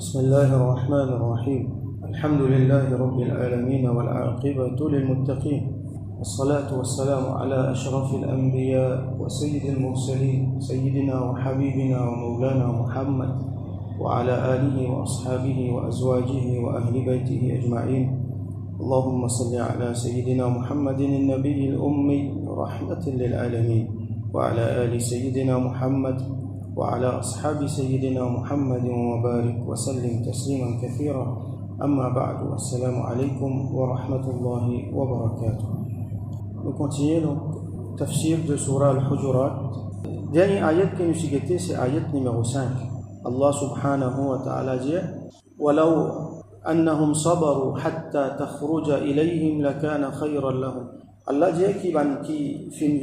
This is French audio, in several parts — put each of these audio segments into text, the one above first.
بسم الله الرحمن الرحيم الحمد لله رب العالمين والعاقبة للمتقين والصلاة والسلام على أشرف الأنبياء وسيد المرسلين سيدنا وحبيبنا ومولانا محمد وعلى آله وأصحابه وأزواجه وأهل بيته أجمعين اللهم صل على سيدنا محمد النبي الأمي رحمة للعالمين وعلى آل سيدنا محمد وعلى أصحاب سيدنا محمد وبارك وسلم تسليما كثيرا أما بعد السلام عليكم ورحمة الله وبركاته. Nous continuons le tafsir de Surah Al-Hujurat. Dernier ayat qui nous cite, c'est ayat numéro 5. Allah subhanahu wa ta'ala dit وَلَوْ أَنَّهُمْ صَبَرُوا حَتَّى تَخْرُجَ إِلَيْهِمْ لَكَانَ خَيْرًا لَهُمْ. Allah dit qui fin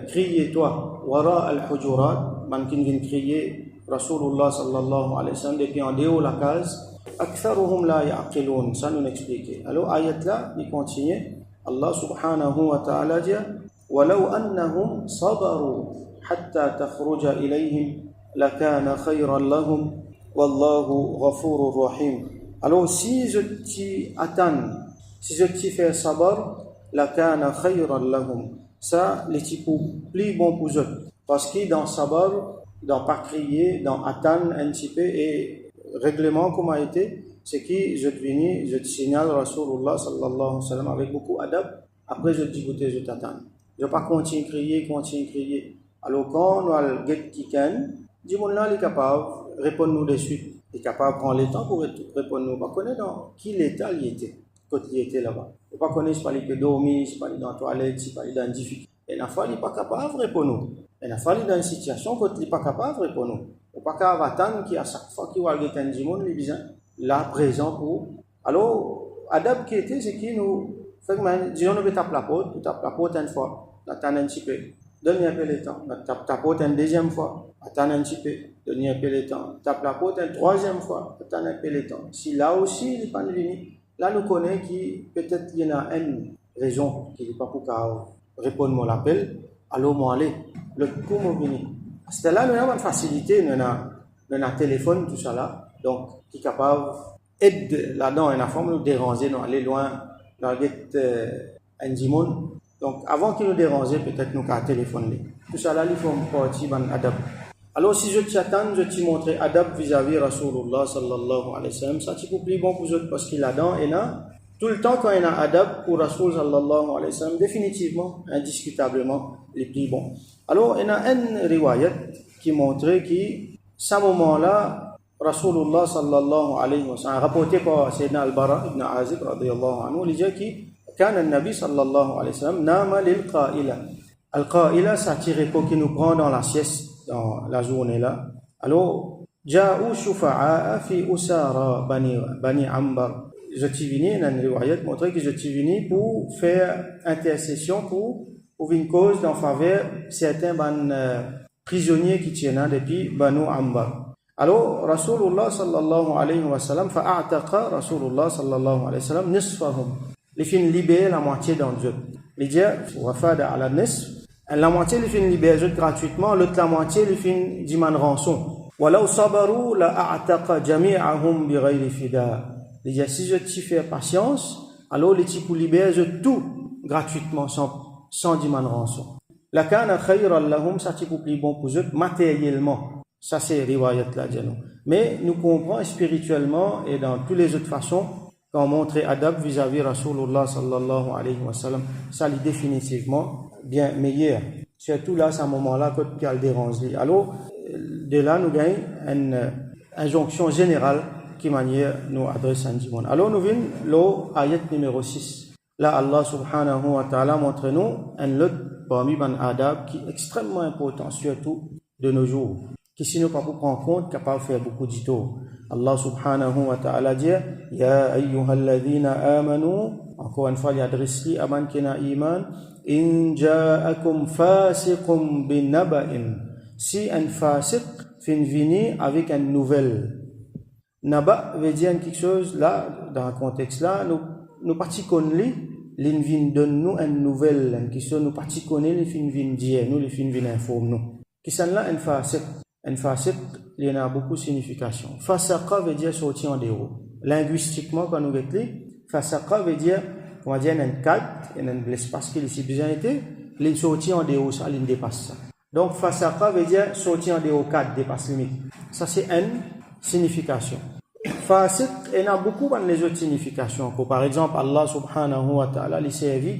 crier toi wara al-hujurat man kin vin crier Rasulullah sallallahu alayhi wa sallam depuis en dehors la case aktharuhum la ya'qilun. Ça nous explique. Alors ayat là il continue. Allah subhanahu wa ta'ala dit walau annahum sabaru hatta takhruja ilayhim lakana khayran lahum wallahu ghafurur rahim. Alors si je t'y attends, si je t'y fais sabar, lakana khayran lahum, ça les types plus bon pour eux. Parce que dans sabar, dans pas crier, dans attendre un petit peu, et règlement comme a été, c'est que je te signale Rasulullah sallallahu alayhi wa sallam avec beaucoup d'adab. Après je te dis écoutez, je t'attends. Je ne vais pas continuer à crier. Alors quand on a le get qui can, dis-moi là, il est capable, répondre-nous de suite. Il est capable de prendre le temps pour répondre nous. On ne connaît dans quel état il était quand il était là-bas. On ne pas connaître si il peut dormir, si il est dans la toilette, si il est dans une difficulté. Et la fois il n'est pas capable de répondre. Et la fois il est dans une situation quand il n'est pas capable de répondre. On ne peut pas attendre qu'à chaque fois qu'il va aller dans le monde, il est bien là présent pour. Alors, adab qui était, c'est qu'il nous fait que disons nous tape la porte une fois, attendre un petit peu, donner un peu le temps, tape la porte une deuxième fois, attendre un petit peu, donner un peu le temps, tape la porte une troisième fois, attendre un peu le temps. Si là aussi il n'est pas venu, là nous connaissons qu'il peut-être il y en a une raison qu'il n'est pas pour répondre à l'appel, alors moi aller, le coup m'est venu. C'est là nous avons une facilité, nous avons un téléphone, tout ça là, donc qui est capable d'aide là-dedans, une forme nous déranger, nous aller loin, dans un dimon. Donc avant qu'il nous dérange, peut-être nous qu'à téléphoner. Tout ça là, il faut une partie d'un adab. Alors si je t'attends, je te montre adab vis-à-vis Rasulullah sallallahu alayhi wa sallam, ça c'est plus bon pour eux parce qu'il a dans et là. Tout le temps, quand il y a un adab pour Rasul sallallahu alayhi wa sallam, définitivement, indiscutablement, les plus bons. Alors, il y a une riwayat qui montre que, ce moment-là, Rasulullah sallallahu alayhi wa sallam, rapporté par Sayyidina Al-Bara ibn Azib, radiyallahu anhu, il dit que, quand le Nabi sallallahu alayhi wa sallam, nama lil-qa'ila. Al-qa'ila, ça tire pour qui nous prend dans la sieste, dans la journée-là. Alors, ja'u shufa'a fi usara bani Ambar. Je suis venu, dans une riwayat montrer que je suis venu pour faire intercession pour une cause en faveur de certains prisonniers qui tiennent depuis Banu Ambar. Alors, Rasulullah sallallahu alayhi wa sallam fa'a'taqa Rasulullah sallallahu alayhi wa sallam nisfahum. Les fins libèrent la moitié d'entre eux. Les dit wafada ala nisf. La moitié les fins libèrent gratuitement, l'autre la moitié les fins d'imman rançon. Walau sabaru la a'taqa jami'ahum bighayri fida. Il dit, si je t'y fais patience, alors les types libèrent tout gratuitement, sans demander rançon. La kana khayran lahum, ça type plus bon pour eux, matériellement. Ça c'est riwayat là, disons. Mais nous comprenons spirituellement et dans toutes les autres façons, quand on montre adab vis-à-vis Rasulullah sallallahu alayhi wa sallam, ça est définitivement bien meilleur. Surtout là, c'est un moment-là, quand il y a le dérange. Alors, de là, nous gagnons une injonction générale qui manière nous adresse un dimon. Alors nous venons l'ayat numéro 6. Là Allah subhanahu wa ta'ala montre nous un lot parmi ban adab qui est extrêmement important, surtout de nos jours, qui si nous pas pour prendre compte, capable de faire beaucoup d'ito. Allah subhanahu wa ta'ala dit ya ayyuhalladhina amanu, encore une fois il adresse li aman kina iman, in ja'akum fasiqum bin naba'in, si un fasiq fin vini avec une nouvelle. Naba veut dire quelque chose là, dans le contexte là, nous participons les vins donne nous une nouvelle, qui sont nous participons les fins vins dire, nous les fins vins informent nous. Qui sont là un fasiq il y en a beaucoup de significations. Fasaqa veut dire sortir en dehors. Linguistiquement, quand nous regardons, fasaqa veut dire, on va dire, il y a un cadre, il y a un espace qui est bien été, il sortir en dehors, ça, il dépasse ça. Donc, fasaqa veut dire sortir en dehors, cadre, dépasse limite. Ça, c'est une signification. Fasiq, il y en a beaucoup de autres significations. Par exemple, Allah subhanahu wa ta'ala, il servit,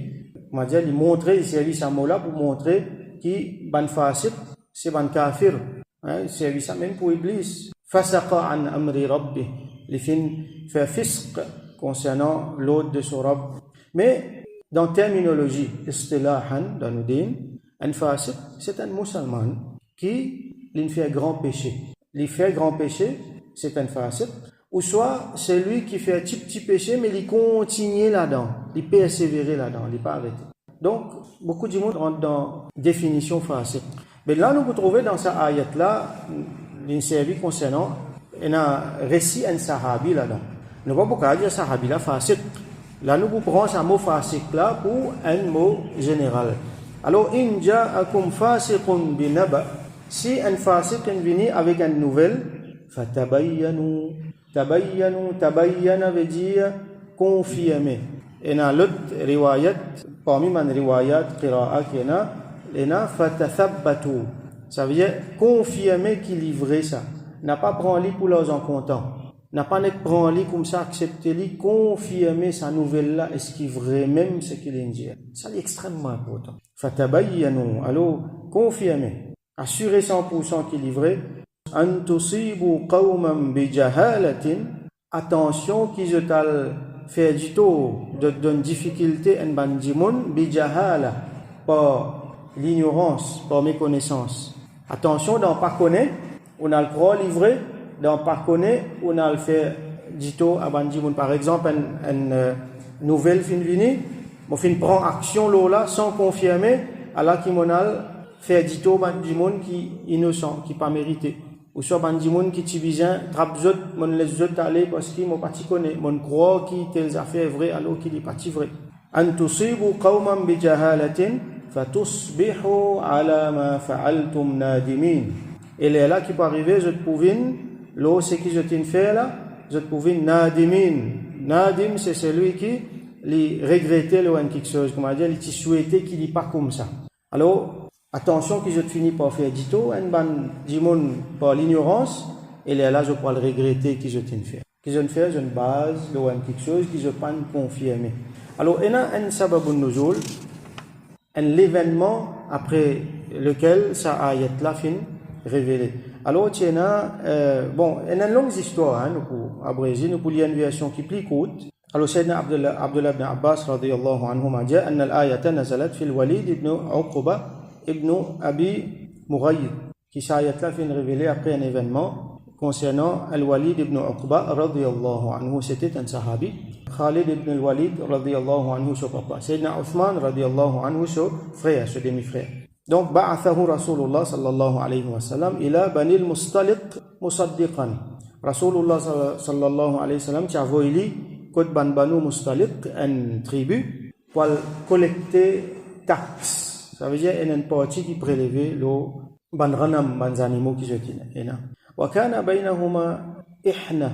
on va dire, il servit ce mot-là pour montrer que ban fasiq, c'est ban kafir. Il servit ça même pour Iblis. Fasaqa an amri rabbi. Les fins fait fisq concernant l'ordre de son Rabb. Mais, dans terminologie, istilahan, dans nos dînes, un fasiq, c'est un musulman qui fait grand péché. Il fait grand péché, c'est un fasiq. Ou soit, c'est lui qui fait un petit péché, mais il continue là-dedans. Il persévère là-dedans, il n'est pas arrêté. Donc, beaucoup de monde rentre dans la définition fasiq. Mais là, nous pouvons trouver dans cette ayat-là, une série concernant un récit un sahabi là-dedans. Nous ne pouvons pas dire sahabi là, fasiq. Là, nous pouvons prendre un mot fasiq là pour un mot général. Alors, in ja'akum fasiqun binaba, si un fasiq est venu avec une nouvelle, fatabayyanu. Tabayyana veut dire confirmer. Et dans l'autre riwayat, parmi les riwayat qira'a qu'il y a, fatathabbatu. Ça veut dire confirmer qu'il livrait ça. N'a pas prendre pour leurs en content. N'a pas prendre comme ça, accepter lui, confirmer sa nouvelle là, est-ce qu'il est vrai même ce qu'il est dit. Ça c'est extrêmement important. Fatabayyanu. Alors, confirmer. Assurer 100% qu'il est vrai. An tusibu qawman bi jahalatin, attention qui je t'al fait du tout d'une difficulté en bandimoun bi jahala, par l'ignorance, par méconnaissance. Attention d'en pas connaître, on a le droit livré, d'en pas connaître, on a le fait du tout à bandimoun. Par exemple, une nouvelle fin vini, on fin prend action là sans confirmer, alors qu'il m'en a fait du tout bandimoun qui innocent, qui pas mérité. Ou soit bandimoun qui tibizan trappe zot mon les autres aller parce qu'il m'a pas connaît mon croit qui telles affaires vraies alors qu'il est pas vrai. An tusibu qauman bi jahalatin fatusbihu ala ma fa'altum nadimin. Et là qui peut arriver je pouvine l'eau c'est qui je t'ai fait là je pouvine nadimin. Nadim c'est celui qui li regrettait le quelque chose comme on dit il souhaitait qu'il n'est pas comme ça. Alors attention que je finis par faire du tout, un ban dimon par l'ignorance, et là je pourrais le regretter que je t'ai fait. Que je ne fais, je ne base, quelque chose que je ne peux pas confirmer. Alors, il y a un sababun nuzul, l'événement après lequel ça ayat la fin révélé. Alors, il y a une longue histoire, nous pour abréger, nous pour lire une version qui est plus courte. Alors, Sayyidina Abdullah ibn Abbas, radiyallahu anhu, m'a dit, أن الآية نزلت في الوليد ibn Uqba ibn Abi Mughayyid, qui s'ayat-là fait révéler après un événement concernant Al-Walid ibn Uqba radiyallahu anhu, c'était un sahabi. Khalid ibn al-Walid radiyallahu anhu, son papa. Sayyidina Uthman radiyallahu anhu, son frère, son demi-frère. Donc, ba'athahu Rasulullah sallallahu alayhi wa sallam ila Bani al-Mustaliq musaddiqan. Rasulullah sallallahu alayhi wa sallam, qui a voulu côte Banu Mustaliq, une tribu, pour collecter taxes. Ça veut dire qu'il y a une partie qui prélevait l'eau, les animaux qui se tenaient. Wa kana baynahuma ihna.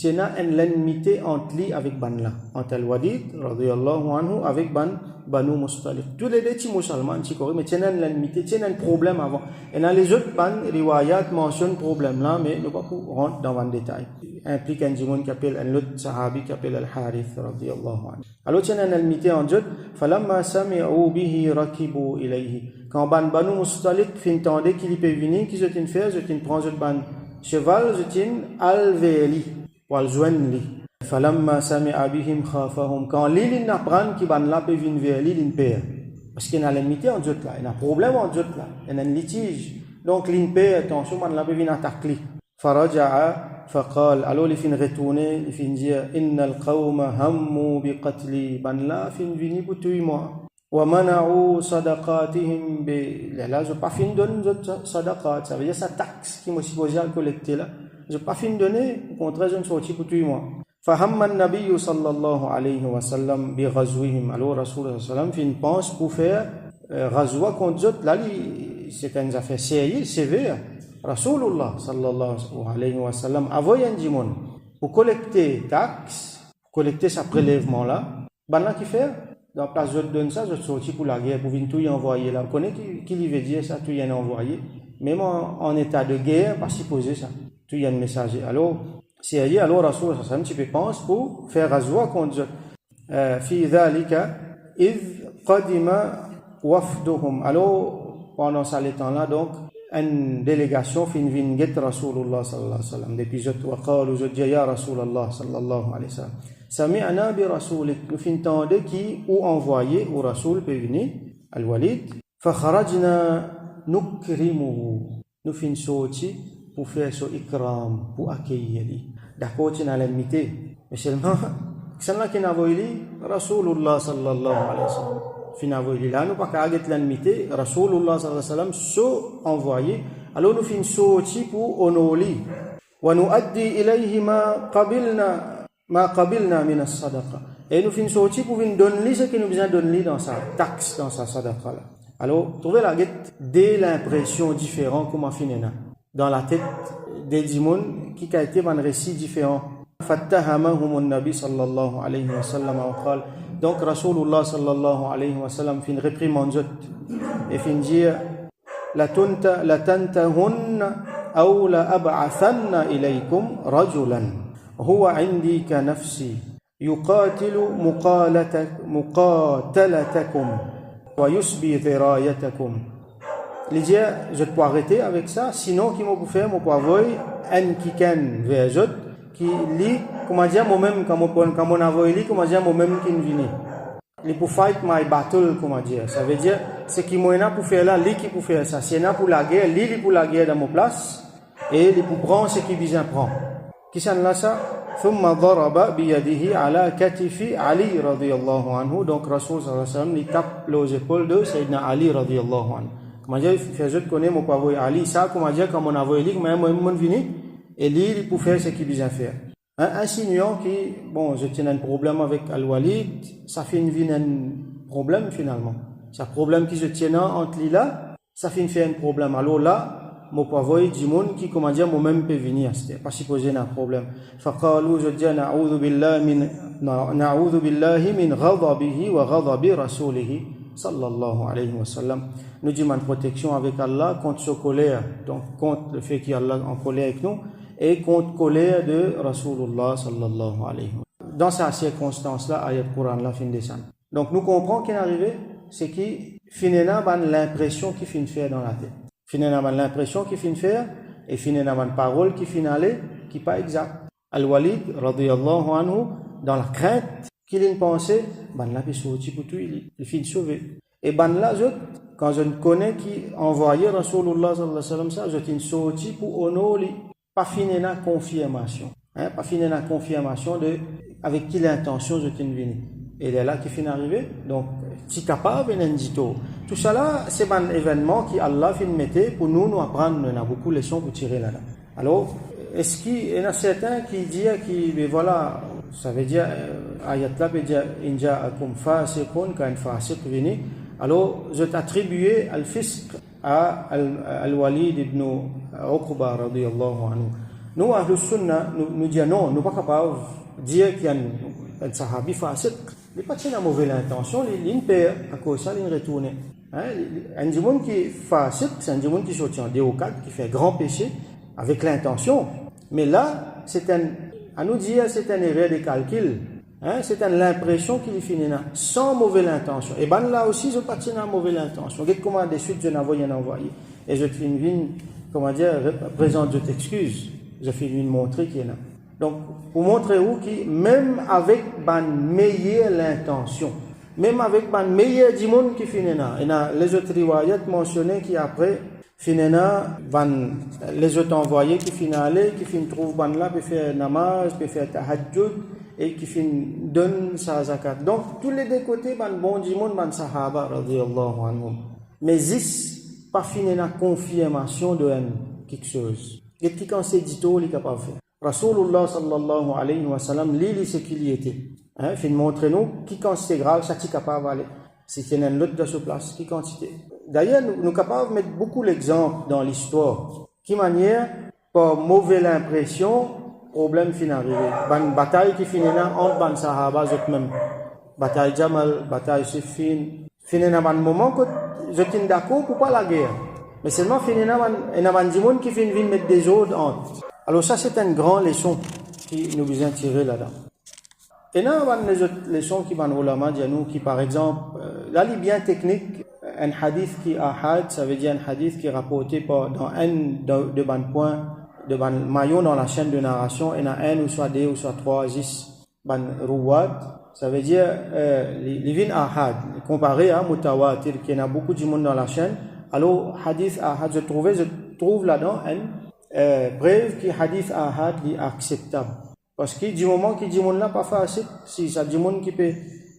Il y a une l'enmité entre lui avec Banla, entre Al-Walid, radiyallahu anhu, avec Banu Mustaliq. Tous les deux petits musulmans, mais il y a une l'enmité, il y a un problème avant. Et dans les autres riwayat mentionnent ce problème-là, mais nous ne pouvons pas rentrer dans le détail. Implique un djimoun qui appelle un autre sahabi qui appelle Al-Harith, radiyallahu anhu. Alors, il y a une l'enmité entre eux. Falamma sami'u bihi rakibu ilayhi. Quand Banu Mustaliq finitendait qu'il peut venir, qu'il se fait, je prends un cheval, je al-veli. Walzwenli. Falamma sami'a bihim khafahum. Quand l'île n'apprend qui ban là peut venir vers l'île in paix. Parce qu'il y a l'enmité en Dieu là, il y a un problème en Dieu là, il y a un litige. Donc l'île paix, attention, ban là peut venir attaquer. Faraja'a faqal. Alors il fin retourner, il fin dire inna al-qawma hammu bi qatli. Ban là fin venir pour tuer moi. Wa mana'u sadaqatihim bi. Là je pas fin donner sadaqat, ça veut dire sa taxe qui m'a supposé à collecter là. Je n'ai pas fini de donner, au contraire, je ne suis sorti pour tuer moi. Fahamma an-Nabiy sallallahu alayhi wa sallam bi ghazwihim. Alors, Rasul sallam fait une pense pour faire ghazwa contre eux. Là, c'est une affaire sérieuse, sévère. Rasulullah sallallahu alayhi wa sallam avoye un dimon pour collecter taxes, collecter sa prélèvement là, ban là qui fait dans place je donne ça, je sorti pour la guerre pour venir tout y envoyer là. On connaît qui lui veut dire ça, tout y en envoyé, même en état de guerre, pas supposé ça, tout y a un messager. Alors si elle dit alors Rasul sallallahu alayhi wa sallam tu peux penser pour faire azwa contre fi dhalika id qadima wafduhum. Alors pendant ça les temps là donc une délégation fin vinget Rasulullah sallallahu alayhi wa sallam depuis je wa qalu ya Rasulullah sallallahu alayhi wa sallam sami'na bi rasulik nous fin tende qui ou envoyé au rasul peut venir al-Walid fa kharajna nukrimuhu nous fin sorti pour faire son ikram pour accueillir lui d'accord tu n'as l'imité mais seulement c'est là qu'il a envoyé Rasulullah sallallahu alayhi wa sallam finalement là nous pas qu'à l'imité Rasulullah sallallahu alayhi wa sallam so envoyé alors nous fin sorti pour honorer wa nuaddi ilayhi ma qabilna min as-sadaqa et nous fin sorti pour venir donner ce que nous besoin donner dans sa taxe dans sa sadaqa là. Alors trouvez la guette dès l'impression différent comment finena dans la tête des dimon qui a été un récit différent fattahamahum an-nabi sallallahu alayhi wa sallam wa qala donc Rasulullah sallallahu alayhi wa sallam fin réprimande et fin dire la tantahunna aw la ab'athanna ilaykum rajulan huwa 'indi ka nafsi yuqatilu muqatalatakum wa yusbi dhirayatakum. Il dit je peux arrêter avec ça sinon qui m'a pour faire mon poivre un qui ken vers je qui lit comment dire moi-même quand on envoie lui comment dire moi-même qui vient il pour fight my battle comment dire ça veut dire c'est qui moi pour faire là lui qui pour faire ça c'est là pour la guerre lui pour la guerre dans mon place et il pour prendre ce qui vient prendre qui ça là ça ثم ضرب بيده على كتف علي رضي الله عنه donc Rasul sallallahu alayhi wa sallam il tape les épaules de Sayyidina Ali radiyallahu anhu comment dire fait je connais mon pavot Ali ça comment dire comme on a voulu moi mon vini et lui pour faire ce qu'il vient faire insinuant qui bon je tiens un problème avec Al-Walid ça fait une vie un problème finalement c'est un problème qui se tient entre lui là ça fait un problème alors là mon pavot du monde qui comment dire moi-même peut venir c'était pas supposé un problème faqalu je dis na'udhu billahi min ghadabihi wa ghadabi rasulih sallallahu alayhi wa sallam nous disons une protection avec Allah contre sa colère donc contre le fait qu'il Allah en colère avec nous et contre colère de Rasulullah sallallahu alayhi wa sallam. Dans ces circonstances-là, ayat Coran là fin descendre. Donc nous comprenons qu'il est arrivé, c'est qui finalement ban l'impression qui fin faire dans la tête. Finalement ban l'impression qui fin faire et finalement ban parole qui fin aller qui pas exact. Al-Walid radiyallahu anhu dans la crainte qu'il ait pensé ban là peut sortir pour tout il fin sauver. Et ban là quand je connais qui envoyait Rasulullah sallallahu alayhi wa sallam ça je tin sorti pour honorer pas finir la confirmation pas finir la confirmation de avec qui l'intention je t'ai venu et il est là qui finit arrivé donc si capable tout ça là c'est un événement qui Allah fin mettait pour nous apprendre on a beaucoup de leçons pour tirer là alors est-ce qu'il y en a certains qui disent qui voilà ça veut dire ayat là veut dire inja'akum fasiqun quand fasiq venu alors je t'attribuais al-fisq à al-Walid ibn Uqba radiyallahu anhu. Nous, Ahlus Sunnah, nous disons non, nous ne sommes pas capables de dire qu'il y a un sahabi fasiq. Il n'est pas de mauvaise intention, il est père, à cause de ça, il retourne. Un démon qui est fasiq, c'est un démon qui sortit en déocade, qui fait grand péché, avec l'intention. Mais là, à nous dire, c'est un erreur de calcul. C'est l'impression qu'il finit là, sans mauvaise intention. Et ben là aussi, je ne pas une mauvaise intention. Regarde comment de suite je n'envoie rien envoyé. Et je te fais comment dire, présente, je t'excuse. Je fais une montrer qu'il y en a. Donc, pour montrer où qui, même avec une meilleure intention, même avec une meilleure du monde qui finit là, et là, les autres riwayat mentionnés qui après, finit là, les autres envoyés qui finissent aller, qui finissent trouver ban là, peut faire namaz, peut faire tahajjud, et qui donne sa zakat. Donc, tous les deux côtés, ban bon du monde, ban sahaba, radiyallahu anhum. Mais ici, pas fini la confirmation de quelque chose. Et qui quand c'est dit tout, il est capable de faire. Rasulullah sallallahu alayhi wa sallam, lui, c'est qu'il y était. Fin montrer nous, qui quand c'est grave, ça t'est capable d'aller. Si c'est un autre de sa place, qui quantité. D'ailleurs, nous sommes capables de mettre beaucoup d'exemples dans l'histoire. Qui manière, par mauvaise impression, problème fin arrivé. Ban bataille qui finit là entre ban sahaba eux même. Bataille Jamal, bataille Siffin. Finit là ban moment que je suis d'accord pour pas la guerre. Mais seulement finit là ban du monde qui finit mettre des autres entre. Alors ça c'est une grande leçon qui nous besoin tirer là-dedans. Et là, on a des autres leçons qui vont ulama dire nous qui par exemple là il est bien technique un hadith qui ahad ça veut dire un hadith qui est rapporté dans un de ban point de ban maillon dans la chaîne de narration et dans un ou soit deux ou soit trois dix ban rouad ça veut dire les vins ahad comparé à mutawatir qui a beaucoup de monde dans la chaîne. Alors hadith ahad je trouve là-dedans un preuve qui hadith ahad est acceptable. Parce que du moment qu'il dit monde là pas facile, si ça dit monde qui peut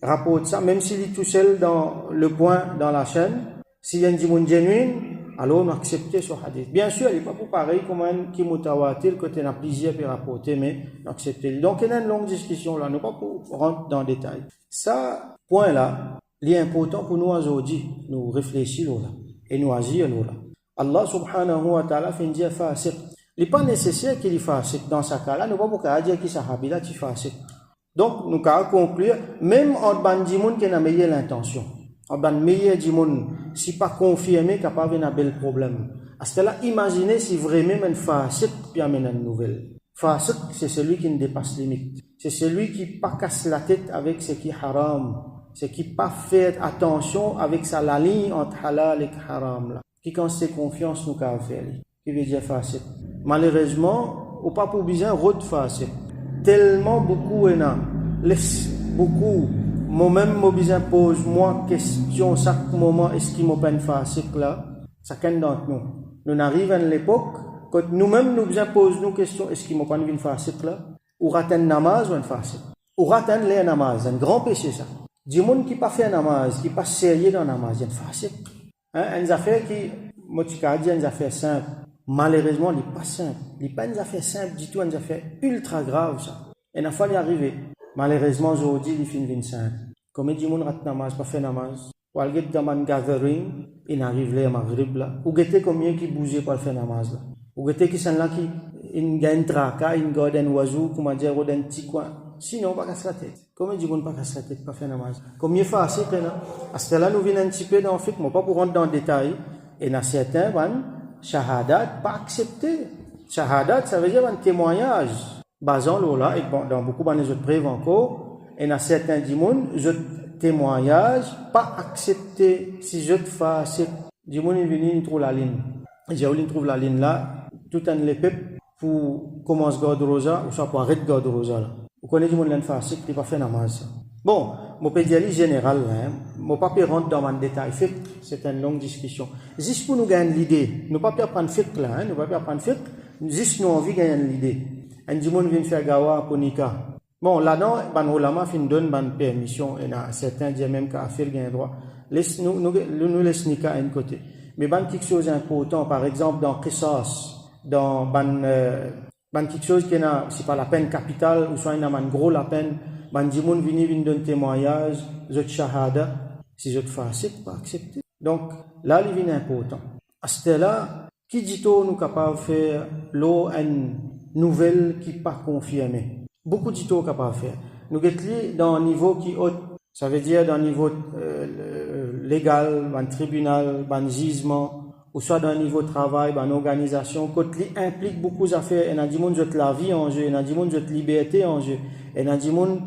rapporter ça, même s'il est tout seul dans le point dans la chaîne, s'il y a un dit monde genuine, alors on accepte ce hadith. Bien sûr, il n'est pas pour pareil comme un qui mutawatir que tu as plaisir pour rapporter, mais accepter. Donc il y a une longue discussion là, nous pas pour rentrer dans le détail. Ça point là, il est important pour nous aujourd'hui, nous réfléchir là et nous agir là. Allah subhanahu wa ta'ala fait dire facile. Il n'est pas nécessaire qu'il y fasse dans ce cas-là, nous ne pouvons pas dire qu'il sahabi là qui fasse. Donc, nous pouvons conclure, même en ban di moun qui a meilleure intention, en ban meilleur di moun, si pas confirmé qu'il n'y a pas un bel problème. À ce là, imaginez si vraiment un fasik puis amène une nouvelle. Fasik, c'est celui qui ne dépasse les limites. C'est celui qui ne pas casse la tête avec ce qui est haram. C'est qui ne pas fait attention avec ça, la ligne entre halal et haram là. Qui quand c'est confiance, nous pouvons faire. Qui veut dire fasik. Malheureusement, ou pas pour besoin de facile. Tellement beaucoup en a, beaucoup. Moi-même, moi besoin pose moi question chaque moment est-ce qu'il m'a pas une facile là. Chacun d'entre nous. Nous arrivons à l'époque quand nous-mêmes nous besoin pose nous question est-ce qu'il m'a pas une facile là. Ou rater un namaz ou une facile. Ou rater les namaz, un grand péché ça. Du monde qui pas fait un namaz, qui pas sérieux dans namaz, il y a une facile. Une affaire qui, moi tu dis une affaire simple. Malheureusement, il n'est pas simple. Il n'est pas une affaire simple du tout, une affaire ultra grave, ça. Et il a fallu arriver. Malheureusement, aujourd'hui, il finit simple. Comme il dit, il rat namaz, pas fait namaz. Ou il y a dans un gathering, il arrive là, à Maghrib, là. Ou il y a combien qui bougeait pour faire namaz, là. Ou il y a qui sont là, qui, il y a un traka, il y a un oiseau, comment dire, ou un petit coin. Sinon, pas casse la tête. Comment il dit, pas casse la tête, pas faire namaz. Combien fois assez, là. À ce là, nous venons un petit peu dans le fait, mais pas pour rentrer dans le détail. Et dans certains, shahadat pas accepté. Shahadat ça veut dire un témoignage basant là et dans beaucoup de autres preuves encore et dans certains dimon je témoignage pas accepté si je te fais dimon il vient il trouve la ligne j'ai voulu trouve la ligne là tout un les peuples pour commencer garde rosa ou soit pour arrêter garde rosa là vous connaissez dimon l'en fait qui pas fait namaz. Bon, mon pédialie général, mon pas rentre dans un détail, c'est une longue discussion. Juste pour nous gagner l'idée, nous pas prendre fait là, nous pas prendre fait, juste nous envie gagner l'idée. Un dimon vient faire gawa pour nika. Bon, là-dedans, ban ulama fin donne ban permission, et certains disent même qu'à faire gain droit. Nous laisse nika à un côté. Mais ban quelque chose d'important, par exemple dans qisas, dans ban quelque chose qui n'a, c'est pas la peine capitale, ou soit il y a un gros la peine. Ban dimoun vini d'un témoignage, zot shahada, si zot facile, pas accepté. Donc, là, il vient important. À ce là, qui dit-on nous capable de faire l'eau une nouvelle qui pas confirmée? Beaucoup dit-on capable de faire. Nous sommes dans un niveau qui est haut, ça veut dire dans un niveau légal, dans un tribunal, dans un gisement, ou soit dans un niveau de travail, dans une organisation, qui implique beaucoup d'affaires. Et dans du monde, la vie en jeu, et dans du monde, la liberté en jeu, et dans du monde,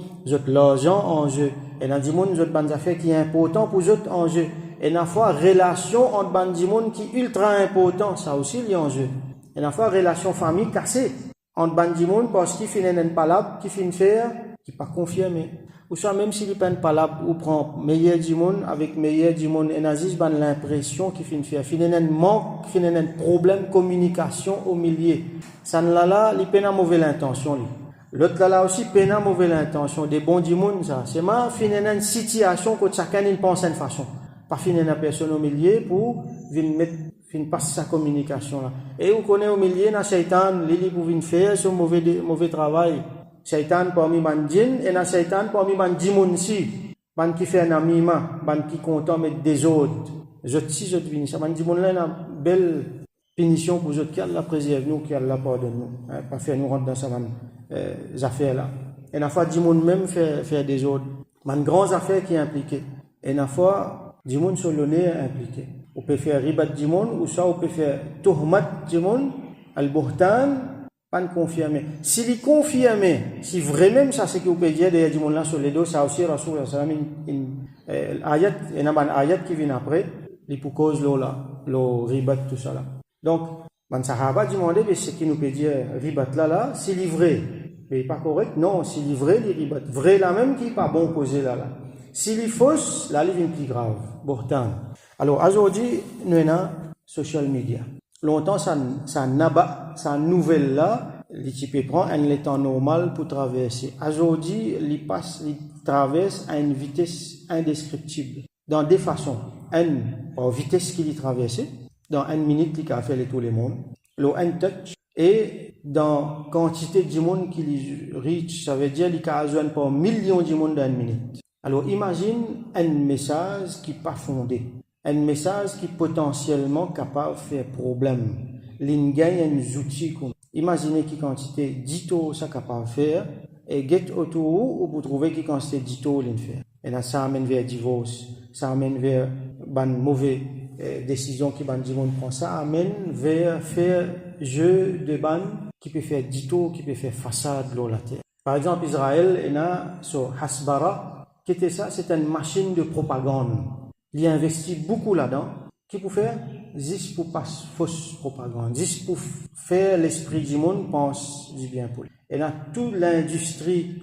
l'argent en jeu, et dans du monde, des affaires qui est important pour eux en jeu. Et dans fois, relation entre du monde qui est ultra important, ça aussi il y a en jeu. Et dans fois, relation famille cassée entre du monde parce qu'il finit une palabre, qui finit faire, qui pas confirmé. Ou soit même s'il prend palabre ou prend meilleur du monde avec meilleur du monde, et nazis ban l'impression qu'il finit faire, finit un manque, finit un problème communication au milieu. Ça là, il peine à mauvaise intention lui. L'autre là aussi peine à mauvaise intention, des bons du monde ça. C'est ma finit une situation que chacun il pense d'une façon. Pas finir une personne au milieu pour venir mettre passer sa communication là. Et on connaît au milieu na shaitan, lui pour venir faire ce mauvais travail. Shaitan parmi man djinn et na shaitan parmi man djimoun si. Man qui fait un amima, man qui content mettre des autres. Je si je devine ça man djimoun là na belle punition pour autres qui Allah préserve nous, qui Allah pardonne nous, hein, pas faire nous rentrer dans ces affaires là. Et la fois du monde même faire des ordres, man grandes affaires qui est impliquées. Et la fois du monde sur le nez impliqué. On peut faire ribat du monde ou ça on peut faire tuhmat du monde, al-buhtan, pas confirmé. Si il confirmé, si vraiment ça c'est que vous pouvez dire derrière du monde là sur les dos, ça aussi Rasoul ayat, et n'a pas ayat qui vient après, les pour cause le ribat tout ça là. Donc, man sahaba demandé mais c'est qui nous peut dire ribat là, c'est livré. Mais pas correct, non, s'il est vrai, il ribat. Vrai là même qui n'est pas bon causer là. S'il est fausse, là, il est plus grave. Pourtant. Alors, aujourd'hui, nous avons social media. Longtemps, ça nouvelle là, l'ITP prend un temps normal pour traverser. Aujourd'hui, il traverse à une vitesse indescriptible. Dans des façons. En vitesse qu'il y traverse, dans une minute, il a fait tous les mondes. Un touch. Et dans quantité de monde qui reach, ça veut dire qu'il a besoin par millions de monde dans une minute. Alors imagine un message qui n'est pas fondé, un message qui est potentiellement capable de faire problème. Il gagne un outil comme. Imaginez qui quantité d'ito ça capable de faire et get autour ou vous trouvez qui quantité d'ito il fait. Et là ça amène vers divorce, ça amène vers une mauvaise décision qui ban monde prend, ça amène vers faire jeu de ban qui peut faire dito, qui peut faire façade de la terre. Par exemple, Israël est là sur Hasbara, qui était ça, c'est une machine de propagande. Il a investi beaucoup là-dedans, qui peut faire juste pour pas fausse propagande, juste pour faire l'esprit du monde pense du bien pour lui. Et là, toute l'industrie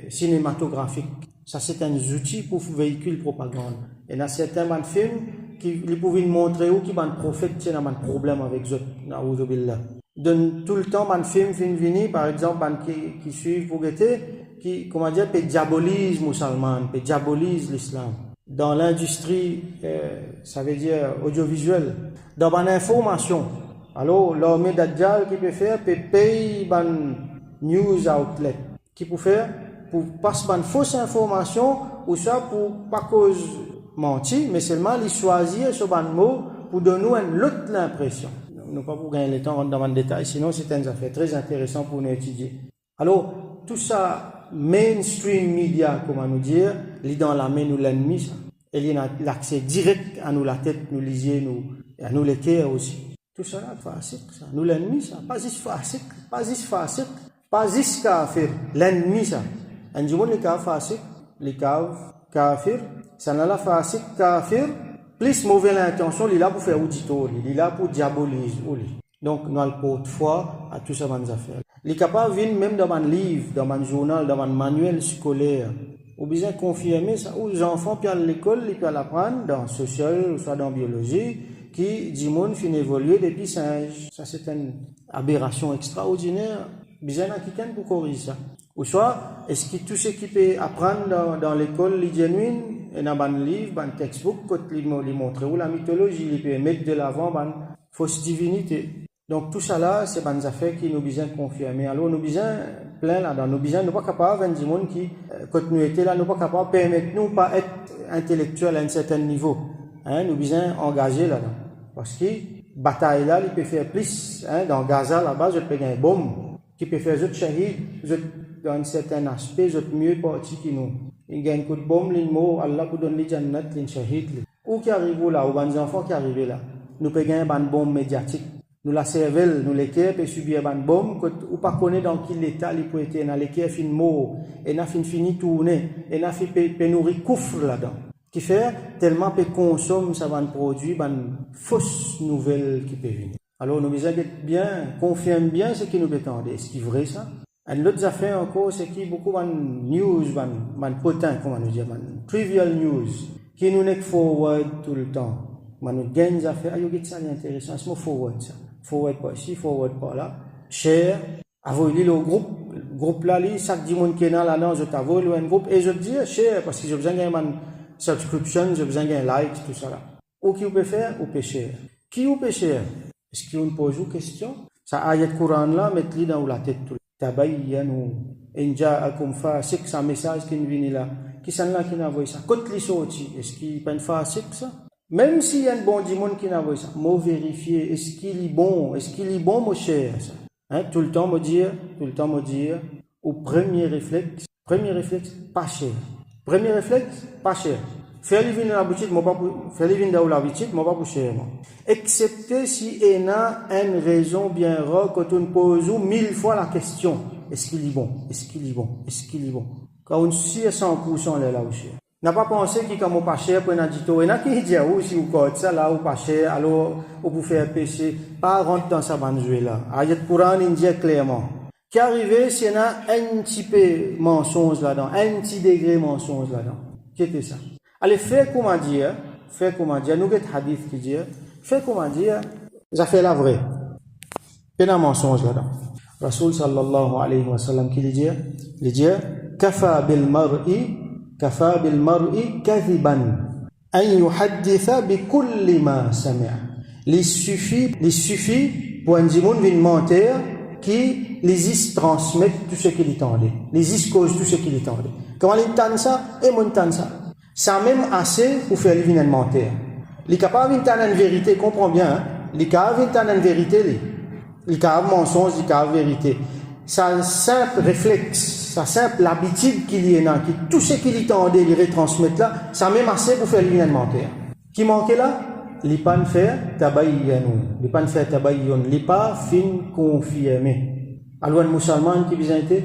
cinématographique, ça c'est un outil pour véhiculer propagande. Et là, certains films qui pouvaient montrer où qui ban prophète c'est un problème avec eux naoudou billah. Donne tout le temps un film vini par exemple qui suivent pour qui comment dire peut diabolise musulman, peut diabolise l'islam dans l'industrie ça veut dire audiovisuel, dans ban information. Alors l'armée Dajjal qui peut faire peut payer ban news outlet qui peut faire pour passer ban fausse information ou ça pour pas cause menti, mais seulement les choisir ce ban mot pour donner une autre impression. Nous pas pour gagner le temps dans le détail, sinon c'est une affaire très intéressant pour nous étudier. Alors, tout ça, mainstream media, comment nous dire, lit dans la main nous l'ennemi, ça. Et il y a l'accès direct à nous la tête, nous lisier, nous, et à nous les cœurs aussi. Tout ça là, facile, ça. Nous l'ennemi, ça. Pas juste facile, pas juste kafir. L'ennemi, ça. Un du monde, les caves facile, les caves kafir, ça n'a la facile kafir, plus mauvaise intention, il est là pour faire audito, il est là pour diaboliser. Donc, nous avons porte foi à tout ça, dans affaires. Il est capable de venir même dans un livre, dans un journal, dans un manuel scolaire. Ou bien confirmer ça, où les enfants, puis à l'école, ils peuvent l'apprendre dans le social, ou soit dans la biologie, qui, du monde, finit évoluer depuis singe. Ça, c'est une aberration extraordinaire. Bien, il y a quelqu'un pour corriger ça. Ou soit, est-ce que tout ce qui peut apprendre dans l'école, les genuine, et dans un livre, un textbook, quand il montre où la mythologie, il peut mettre de l'avant une fausse divinité. Donc tout ça là, c'est des affaires qui nous besoin confirmer. Alors nous besoin plein là, nous besoin nous pas capable de monde qui quand nous étions là, nous pas capable permettre nous pas être intellectuel à un certain niveau. Hein, nous besoin engager là-dedans. Parce que bataille là, il peut faire plus. Hein, dans Gaza là-bas, je peux gagner une bombe qui peut faire autres shahid, dans un certain aspect, autres mieux parti qui nous. Il gagne un coup de bombe, il mot Allah pour donner les jannat, les shahid. Où qui arrive là, ou les enfants qui arrivent là, nous peut gagner une bombe médiatique. Nous la cervelle, nous l'équerre peut subir une bombe, ou pas connaître dans quel état il peut être, dans l'équerre fin mort, et n'a fini tourner, et n'a peut nourrir coufre là-dedans. Qui fait tellement peut consommer ça va produit, une fausse nouvelle qui peut venir. Alors nous besoin d'être bien, confirme bien ce qui nous attend. Est-ce qu'il est vrai ça? Une autre affaire encore, c'est qu'il y a beaucoup de news, de potin, comment nous dire, trivial news, qui nous n'est forward tout le temps. Nous gagnons des affaires, ça c'est intéressant, c'est forward ça. Forward par ici, forward par là. Share, envoyez le groupe là, chaque dimanche qui est là, je t'envoie un groupe, et je dis share, parce que j'ai besoin d'une subscription, j'ai besoin d'un like, tout ça là. Ou qui vous peut faire, ou peut share. Qui vous peut share? Est-ce qu'on pose une question? Ça ayat Coran là, mettez-le dans la tête tout. Tabayyanu, in ja'akum fasiq, c'est un message qui vient là. Qui sont là qui n'envoie ça? Quand les sorti, est-ce qu'il n'y a pas une fasiq ça? Même s'il y a un bon dimon qui n'a pas ça, moi vérifier, est-ce qu'il est bon, mon cher, ça. Hein, tout le temps me dire, au premier réflexe, pas cher. Premier réflexe, pas cher. Faire les vins dans la boutique, moi pas pour, faire les vins dans la boutique, moi pas pour cher, moi. Excepté si il y a une raison bien rare quand on pose 1000 fois la question, est-ce qu'il est bon? Quand on suit à 100% là où cher. N'a pas pensé qu'il comme pas cher pour un adito, il y en a qui disent si vous code ça là ou pas cher, alors vous pouvez faire péché, pas rentrer dans sa banjouée là. Ayat Quran il dit clairement. Qui arrivé s'il y en a un petit peu mensonge là-dedans, un petit degré mensonge là-dedans. Qu'est-ce que ça? Allez faire comment dire, nous avons hadith qui dit, faire comment dire, ça fait la vraie. Pas un mensonge là-dedans. Rasul sallallahu alayhi wa sallam qui dit, kafa bil mar'i kadhiban an yuhadditha bi kulli ma sami'a. Il suffit pour un dimon vient mentir qui les transmettent tout ce qu'il entendait. Les cause tout ce qu'il entendait. Comment il entend ça et moi entend ça. Ça même assez pour faire les mentir. Les capables d'entendre une vérité, comprends bien, hein? Les capables d'entendre une vérité, les capables mensonge, les capables vérité. Sa simple réflexe, sa simple habitude qu'il y a, qui tout ce qu'il entendait, il retransmettre là, ça même assez pour faire les mentir. Qui manquait là? Les pas faire tabayyan, les pas fin confirmer. Alors un musulman qui vient été,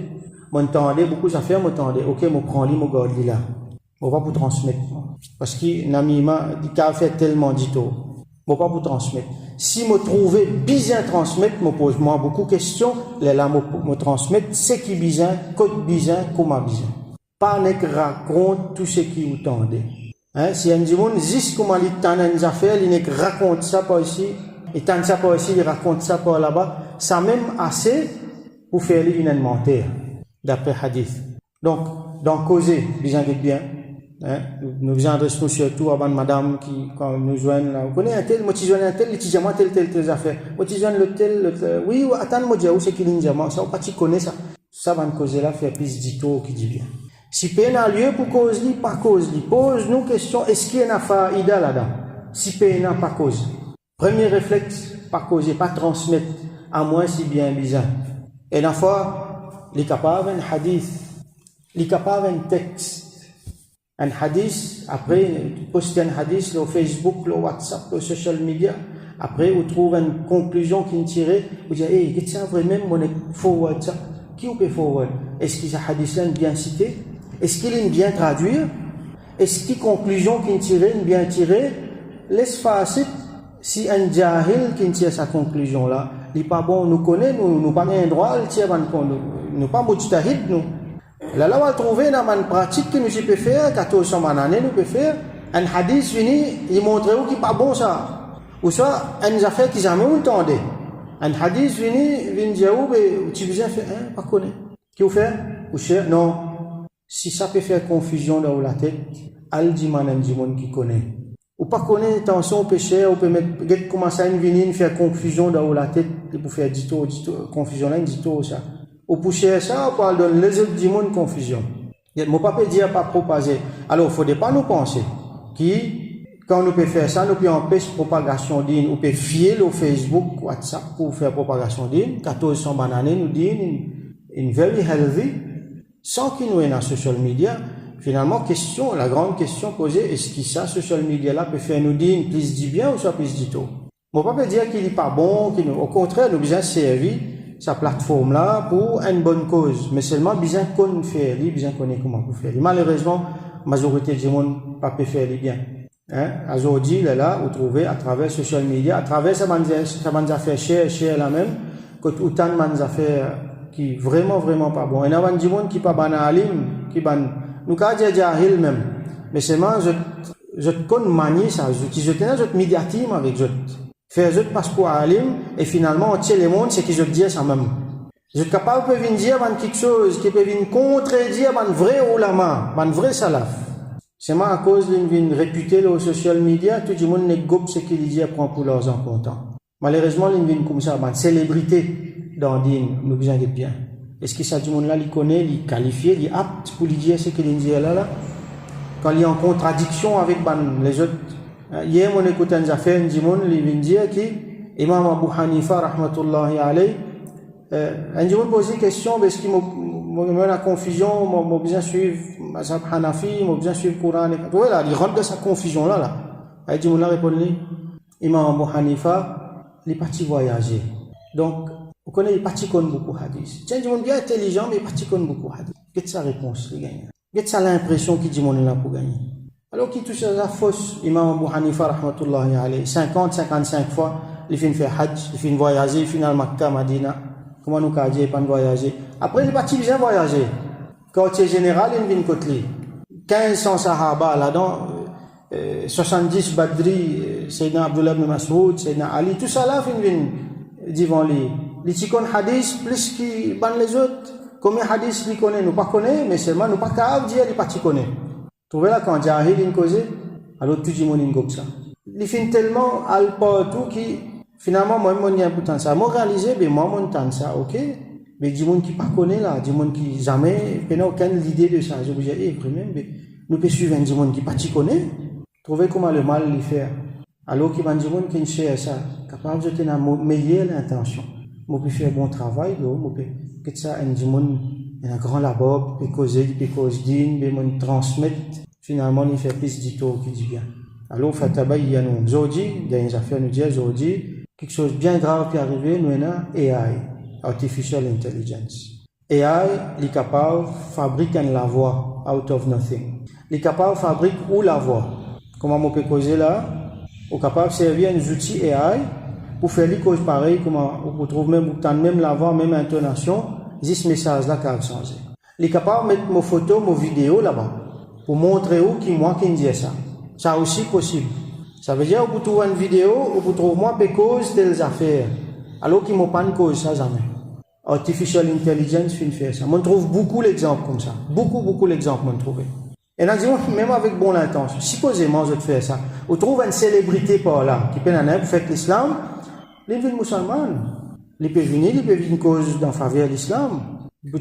m'entendait beaucoup ça fait, m'entendait, ok, me prends lui, me garde là. On va pour transmettre. Parce qu'il n'a pas fait tellement d'ito. On va pour transmettre. Si me trouvez bien transmettre, me pose moi beaucoup de questions, là me transmettre, c'est qui bien, code bien, comment bien. Pas ne raconte tout ce qui vous tendait. Hein, si un dit, juste comment il tend une affaire, il ne raconte ça pas ici, il tend ça pas ici, il raconte ça pas là-bas, ça même assez pour faire une inventaire, d'après hadith. Donc, dans causer, bien. Hein, nous faisons nous surtout avant madame qui, quand nous joignent là, vous connaissez un tel, moi, tu joignes un tel, il dit, moi, telle affaire. Moi, tu joignes le tel, oui, attends, moi, où c'est qu'il dit, moi, ça, pas, tu connais ça. Ça va nous causer là, faire plus d'ito qui dit bien. Si peine a lieu pour cause li, pas cause li, pose-nous question, est-ce qu'il y a une faïda là-dedans? Si peine n'a pas cause. Premier réflexe, pas causer, pas transmettre, à moins si bien bizarre. Et la fois, les capables un hadith, les capables un texte. Un hadith, après, poster un hadith sur Facebook, sur WhatsApp, sur social media, après, vous trouvez une conclusion qui est tirée, vous dites, hey, qu'est-ce que c'est vraiment, mon forward ça? Qui vous peut forward? Est-ce que ce hadith-là est bien cité? Est-ce qu'il est bien traduit? Est-ce que la conclusion qui est tirée est bien tirée? Laisse facile, si un jahil qui tire sa conclusion là, il n'est pas bon, nous connaît, nous pas un droit, il tire, nous pas mujtahid, nous. Là, on va trouver dans une pratique que nous peut faire, 1400 années, nous peut faire, un hadith fini, il montre où qui n'est pas bon ça. Ou soit, une affaire qui jamais entendait. Un hadith fini, vient dire où, tu viens faire, hein, pas connaître. Qui vous fait? Ou cher? Non. Si ça peut faire confusion dans la tête, al dit man qui connaît. Ou pas connaît, attention au péché, ou peut mettre, commencer à venir faire confusion dans la tête, pour faire dito, confusion là, dito, ça. Ou pour chercher ça, on parle de les autres du monde confusion. Mon papa dire pas propager. Alors, il ne faudrait pas nous penser qui, quand nous peut faire ça, nous peut empêcher propagation d'une, ou peut fier au Facebook, WhatsApp pour faire propagation d'une. 1400 bananes nous disent une very healthy, sans qu'il nous ait dans social media. Finalement, la grande question posée, est-ce que ça, social media là, peut faire nous dire plus du bien ou soit plus du tout? Mon papa dire qu'il n'est pas bon, au contraire, nous besoin servir sa plateforme là pour une bonne cause, mais seulement besoin qu'on fait, besoin connaître comment pour faire. Malheureusement, la majorité du monde pas peut faire bien. Hein? Aujourd'hui, là, vous trouvez à travers social media, à travers ça manque affaire cher la même, que autant de manque affaire qui vraiment pas bon. Et il y a du monde qui pas ban alim, qui ban, nous quand dire jahil même, mais seulement je connais manier ça, je tenais je médiatime avec je. Faire autres passeport à alim, et finalement, on tient les mondes, c'est qu'ils disent ça même. Je suis capable de venir dire quelque chose qui peut venir contredire un vrai ulama, un vrai salaf. C'est moi à cause d'une réputée au social media, tout le monde négocie ce qu'il dit prend pour leurs importants. Malheureusement, il vient comme ça, une célébrité dans Dine, nous besoin de bien. Est-ce que ça, du monde là, il connaît, il qualifie, il est apte pour lui dire ce qu'il dit là? Quand il est en contradiction avec les autres, hier on écoute un affaire Njimon li vient dire qui Imam Abu Hanifa rahmatullahi alayhi Njimon pose une question parce qu'il m'a la confusion m'a besoin suivre mazhab Hanafi m'a besoin suivre Coran et voilà il rentre dans sa confusion là Njimon là répond lui Imam Abu Hanifa il parti voyager donc vous connaissez il parti connaît beaucoup hadith tiens Njimon bien intelligent mais il parti connaît beaucoup hadith qu'est-ce sa réponse il gagne qu'est-ce ça l'impression qu'il Njimon là pour gagner. Alors qui touche à la fausse, Imam Abu Hanifa rahmatullahi alayhi, 50-55 fois, il finit faire hajj, il finit voyager, il finit à Makkah, Madina. Comment nous qu'a dit, il pas voyager. Après, il est parti bien voyager. Quartier général, il vient côté. 1500 sahaba là-dedans, 70 Badri, Sayyidina Abdullah ibn Mas'ud, Sayyidina Ali, tout ça là, il vient devant lui. Les ticons hadith, plus qui ban les autres. Combien hadith il connaît, nous pas connaît, mais seulement nous pas capable dire, il pas connaît. Trouvez là quand Jahil in cause, alors tout le monde in comme ça. Il finit tellement al partout qui finalement moi mon n'y important ça. Moi réaliser ben moi mon temps ça, ok. Mais du monde qui pas connaît là, du monde qui jamais n'a aucune idée de ça. Je vous dis vraiment, mais nous peut suivre du monde qui pas connaît. Trouvez comment le mal lui faire. Alors qui va du monde qui cherche ça, capable de tenir meilleure l'intention. Moi peut faire bon travail, moi peut que ça un du monde un grand là-bas, puis causer, puis digne, puis mon transmettre, finalement, il fait plus du tout qui dit bien. Alors, fatabayyanu. Aujourd'hui, dans les affaires, nous disons aujourd'hui, quelque chose de bien grave qui est arrivé, nous avons AI, Artificial Intelligence. AI, il est capable de fabriquer la voix out of nothing. Il est capable de fabriquer où la voix. Comment on peut causer là? On est capable de servir un outil AI pour faire les causes pareilles, comment on trouve même la voix, même intonation. Ce message là qui a changé. Il est capable de mettre mes photos, mes vidéos là-bas pour montrer où qui moi qui dit ça. Ça aussi possible. Ça veut dire que vous trouvez une vidéo, vous trouvez moi qui cause telles affaires. Alors qu'il m'a pas une cause ça jamais. Artificial Intelligence fait ça. On trouve beaucoup d'exemples comme ça. Beaucoup d'exemples on trouve. Et là, même avec bonne intention, supposément je fais ça. Vous trouvez une célébrité par là qui peut en être fait l'islam, les villes musulmanes. Il peut venir, il peut venir une cause dans faveur de l'islam.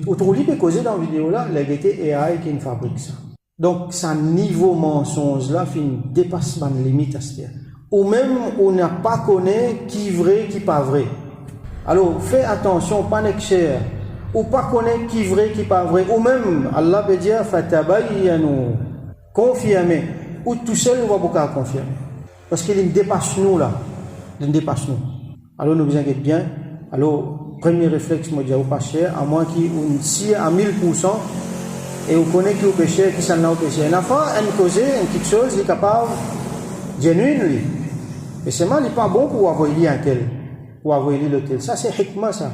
Autrement, il peut causer dans la vidéo là, la AI qui fabrique ça. Donc, ça niveau mensonge là, dépasse ma limite à ce dire. Ou même, on n'a pas connu qui est vrai, qui n'est pas vrai. Alors, fais attention, pas cher. Ou pas connaître qui est vrai, qui n'est pas vrai. Ou même, Allah peut dire, fatabayyanu. Confirmer. Ou tout seul, on va pouvoir confirmer. Parce qu'il dépasse nous là. Il dépasse nous. Alors, nous vous inquiétez bien. Alors, premier réflexe, moi, je dis, pas cher, à moins qu'il y à 1000%, et vous connaissez qui est péché, qui s'en a au péché. Un enfant, une cause, une petite chose, il est capable, genuine, lui. Mais c'est mal, il n'est pas bon pour avoir lu un tel, pour avoir lu le tel. Ça, c'est hikmah, ça.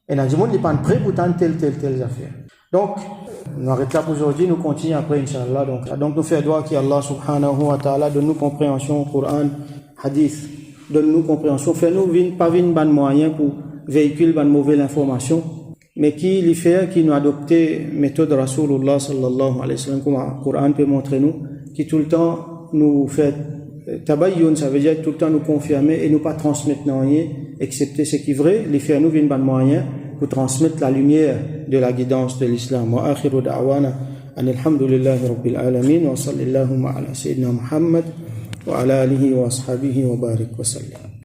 Et dans le monde, il n'est pas prêt pour tant telle affaire. Donc, nous arrêtons là pour aujourd'hui, nous continuons après, Inch'Allah. Donc, nous faisons droit qu'Allah subhanahu wa ta'ala donne-nous compréhension au Coran, hadith, donne-nous compréhension, fais-nous pas une bonne moyen pour véhicule une mauvaise information, mais qui lui fait, qui nous adopté méthode Rasulullah sallallahu alayhi wa sallam, comme le Coran peut montrer nous, qui tout le temps nous fait tabayyun, ça veut dire tout le temps nous confirmer et nous pas transmettre rien, excepté ce qui est vrai, lui fait nous une bonne moyen pour transmettre la lumière de la guidance de l'islam. Wa akhiru da'wana alhamdulillahi rabbil alamin wa sallallahu ala sayyidina Muhammad wa ala alihi wa ashabihi wa barik wa sallam.